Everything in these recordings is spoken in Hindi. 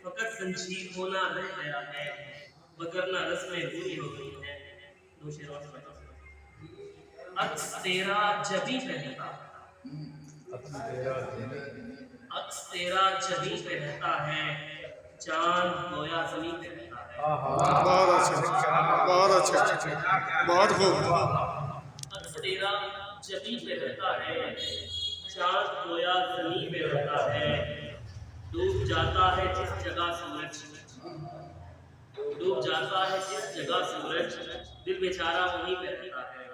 फकत संजीव होना रह गया है, वगरना रस्में पूरी हो गई हैं। दो शेर और सुनाता हूं। अक्स तेरा जबी पे रहता, अक्स तेरा जबी पे रहता है, चांद गोया ज़मीं पे रहता है। बहुत अच्छा, बहुत अच्छा, बहुत खूब। अक्स तेरा जबी पे रहता है, चांद गोया ज़मीं पे रहता है। डूब जाता है जिस जगह सूरज, डूब जाता है जिस जगह सूरज, दिल बेचारा वहीं पे रहता है।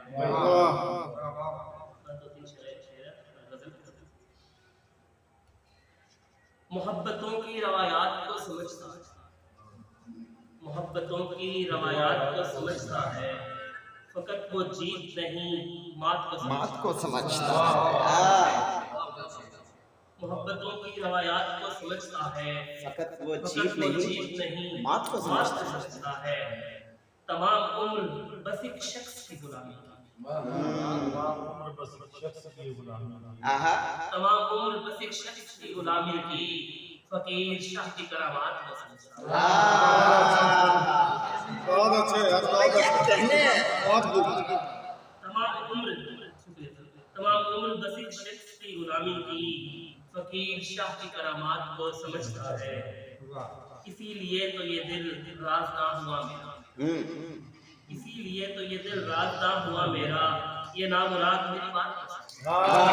मोहब्बतों की रवायात को समझता है, मोहब्बतों की रवायात को समझता है, फकत वो जीत नहीं मात को समझता है। मोहब्बतों की रवायात को समझता है, फकत वो जीत नहीं मात को समझता है। तमाम उम्र बस एक शख्स की गुलामी, तमाम उम्र बस एक शख्स की गुलामी की, फकीर शाह की करामात को समझता है। बहुत अच्छे यार, बहुत खूब। तमाम उम्र बस एक शख्स की गुलामी की, फकीर शाह की करामात को समझता है। इसीलिए तो ये दिल राज़दां हुआ मेरा, इसीलिए तो ये दिल राज़दां हुआ मेरा, ये नामुराद मेरी बात को समझता है।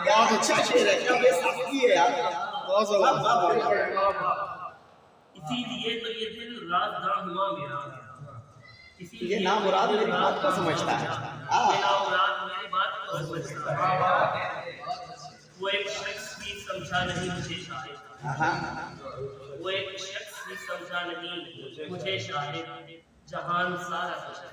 बहुत अच्छा शेर है, ये साथी है यार। इसीलिए तो ये दिल राज़दां हुआ मेरा, ये नामुराद मेरी बात को समझता है। ये नामुराद मेरी बात को समझता है। वो एक शख्स भी समझा नहीं मुझे शाहिद, वो एक शख्स भी समझा नहीं मुझे शाहिद, जहान सारा कुछ है।